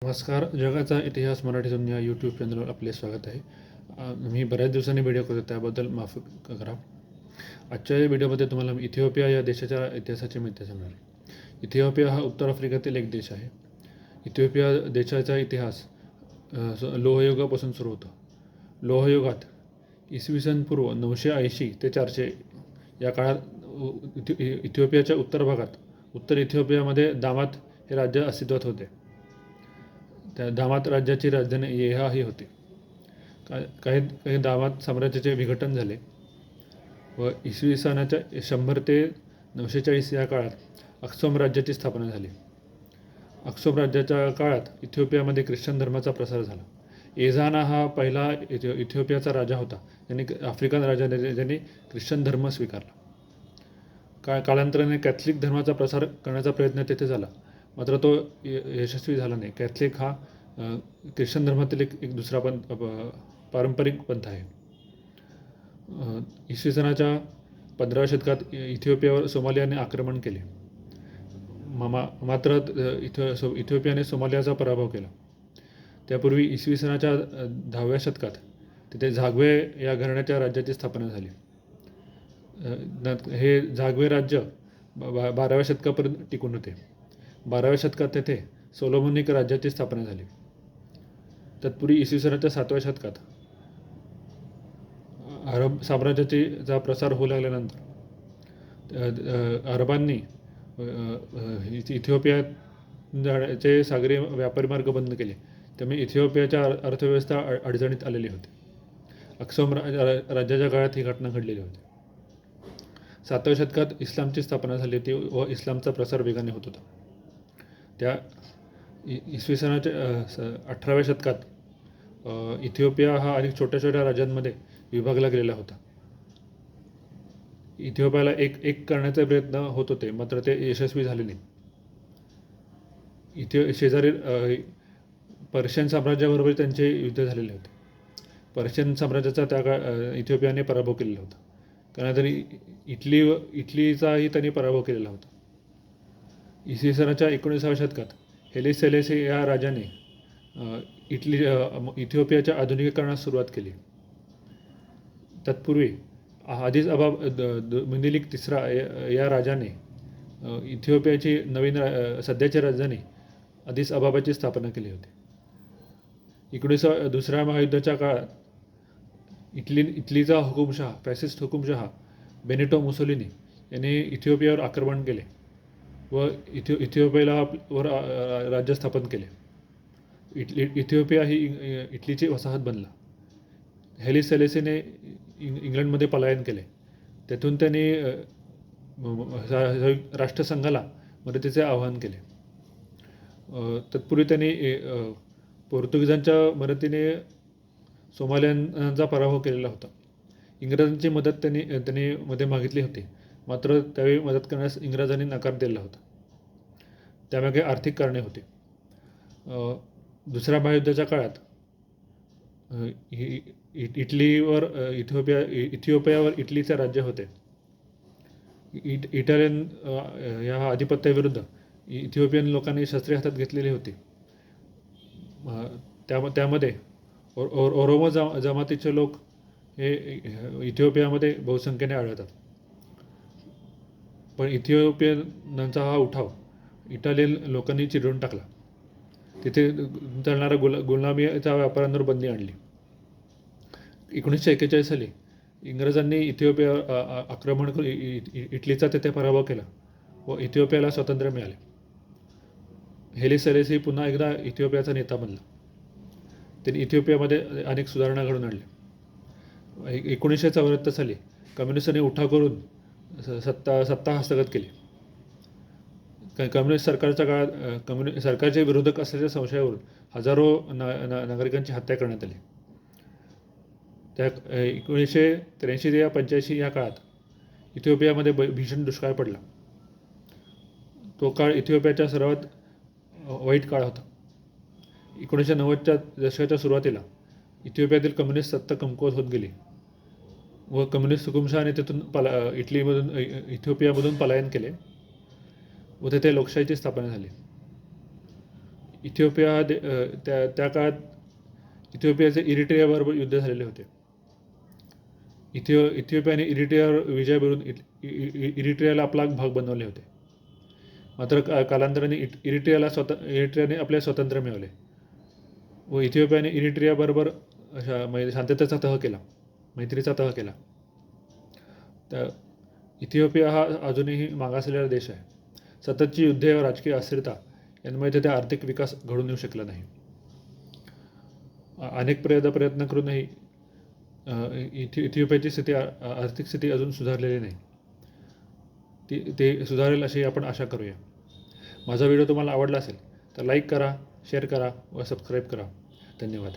नमस्कार. जगाचा इतिहास मराठीतून या यूट्यूब चॅनलवर आपले स्वागत आहे. मी बऱ्याच दिवसांनी व्हिडिओ करतो, त्याबद्दल माफी करा. आजच्या या व्हिडिओमध्ये तुम्हाला मी इथिओपिया या देशाच्या इतिहासाची माहिती सांगणार आहे. इथिओपिया हा उत्तर आफ्रिकेतील एक देश आहे. इथिओपिया देशाचा इतिहास लोहयुगापासून सुरू होतो. लोहयुगात इसवी सन पूर्व 980 ते 400 या काळात इथिओपियाच्या उत्तर भागात, उत्तर इथिओपियामध्ये दामात हे राज्य अस्तित्वात होते. त्या दामात राज्याची राजधानी येहा ही होती. काही काही दामात साम्राज्याचे विघटन झाले व इसवी सनाच्या 100 ते 940 या काळात अक्सोम राज्याची स्थापना झाली. अक्सोम राज्याच्या काळात इथिओपियामध्ये ख्रिश्चन धर्माचा प्रसार झाला. एझाना हा पहिला इथिओपियाचा राजा होता, ज्यांनी आफ्रिकन राजा ज्यांनी ख्रिश्चन धर्म स्वीकारला. कालांतराने कॅथलिक धर्माचा प्रसार करण्याचा प्रयत्न तेथे झाला, मात्र तो यशस्वी झाला नाही. कॅथलिक हा ख्रिश्चन धर्मातील एक दुसरा पारंपरिक पंथ आहे. इसवी सनाच्या 15व्या शतकात इथिओपियावर सोमालियाने आक्रमण केले. मात्र इथिओपियाने सोमालियाचा पराभव केला. त्यापूर्वी इसवी सनाच्या 10व्या शतकात तिथे झागवे या घराण्याच्या राज्याची स्थापना झाली. हे झागवे राज्य 12व्या शतकापर्यंत टिकून होते. 12व्या शतकात तेथे सोलोमोनिक राज्याची स्थापना झाली. तत्पूर्वी इसवी सनाच्या 7व्या शतकात अरब साम्राज्याचा प्रसार होऊ लागल्यानंतर अरबांनी इथिओपियाचे सागरी व्यापारी मार्ग बंद केले. त्यामुळे इथिओपियाच्या अर्थव्यवस्था अडचणीत आलेली होती. अक्सोम राज्याच्या काळात ही घटना घडलेली होती. 7व्या शतकात इस्लामची स्थापना झाली होती व इस्लामचा प्रसार वेगाने होत होता. त्या इसवी सनाच्या 18व्या शतकात इथिओपिया हा अनेक छोट्या छोट्या राज्यांमध्ये विभागला गेलेला होता. इथिओपियाला एक करण्याचा प्रयत्न होत होते, मात्र ते यशस्वी झाले नाही. शेजारी पर्शियन साम्राज्याबरोबर त्यांचे युद्ध झालेले होते. पर्शियन साम्राज्याचा त्या इथिओपियाने पराभव केलेला होता. त्यानंतर इटलीचाही त्यांनी पराभव केलेला होता. इसवी सनाच्या 19व्या शतकात हेली सेलेसी या राजाने इथिओपियाच्या आधुनिकीकरणास सुरुवात केली. तत्पूर्वी आदिस अबाब मिनिलिक तिसरा या राजाने इथिओपियाची नवीन सध्याची राजधानी आदिस अबाबाची स्थापना केली होती. दुसऱ्या महायुद्धाच्या काळात इटलीचा हुकुमशहा, फॅसिस्ट हुकुमशहा बेनिटो मुसोलिनी यांनी इथिओपियावर आक्रमण केले व इथिओपियाला वर राज्य स्थापन केले. इथिओपिया ही इटलीची वसाहत बनला. हेली सेलेसीने इंग्लंडमध्ये पलायन केले. तेथून त्यांनी राष्ट्रसंघाला मदतीचे आवाहन केले. तत्पूर्वी त्यांनी पोर्तुगीजांच्या मदतीने सोमालियांचा पराभव केलेला होता. इंग्रजांची मदत त्यांनी मध्ये मागितली होती, मात्र त्यावेळी मदत करण्यास इंग्रजांनी नकार दिला होता. त्यामागे आर्थिक कारणे होती. दुसऱ्या महायुद्धाच्या काळात इथिओपियावर इटलीचे राज्य होते. इटालियन या आधिपत्याविरुद्ध इथिओपियन लोकांनी शस्त्रे हातात घेतलेली होती. त्यामध्ये ओरोमो जमातीचे लोक हे इथिओपियामध्ये बहुसंख्येने आढळतात. पण इथिओपियनांचा हा उठाव इटालियन लोकांनी चिरडून टाकला. तिथे चालणाऱ्या गुलामीच्या व्यापाऱ्यांवर बंदी आणली. 1941 साली इंग्रजांनी इथिओपियावर आक्रमण करून इटलीचा तेथे पराभव केला व इथिओपियाला स्वातंत्र्य मिळाले. हेली सेलेसी पुन्हा एकदा इथिओपियाचा नेता बनला. त्यांनी इथिओपियामध्ये अनेक सुधारणा घडवून आणल्या. 1974 साली कम्युनिस्टांनी उठाव करून सत्ता हस्तगत केली. कम्युनिस्ट सरकारच्या काळात सरकारचे विरोधक असल्याच्या संशयावरून हजारो नागरिकांची हत्या करण्यात आली. त्या 1983 ते 85 या काळात इथिओपियामध्ये भीषण दुष्काळ पडला. तो काळ इथिओपियाच्या सर्वात वाईट काळ होता. 1990च्या दशकाच्या सुरुवातीला इथिओपियातील कम्युनिस्ट सत्ता कमकुवत होत गेली व कम्युनिस्ट हुकुमशहाने तेथून इथिओपियामधून पलायन केले व तेथे लोकशाहीची स्थापना झाली. इथिओपिया हा त्या काळात इथिओपियाचे इरिट्रियाबरोबर युद्ध झालेले होते. इथिओपियाने इरिट्रियावर विजय मिळवून इरिट्रियाला आपला भाग बनवले होते. मात्र कालांतराने इरिट्रियाने आपले स्वातंत्र्य मिळवले व इथिओपियाने इरिट्रियाबरोबर अशा म्हणजे शांततेचा तह केला, मैत्रीचा तह केला. तर इथिओपिया हा अजूनही मागासलेला देश आहे. सततची युद्धे व राजकीय अस्थिरता यांमुळे तिथे आर्थिक विकास घडून येऊ शकला नाही. अनेक प्रयत्न करूनही इथिओपियाची आर्थिक स्थिती अजून सुधारलेली नाही. ते सुधारेल अशी आपण आशा करूया. माझा व्हिडिओ तुम्हाला आवडला असेल तर लाईक करा, शेअर करा व सबस्क्राईब करा. धन्यवाद.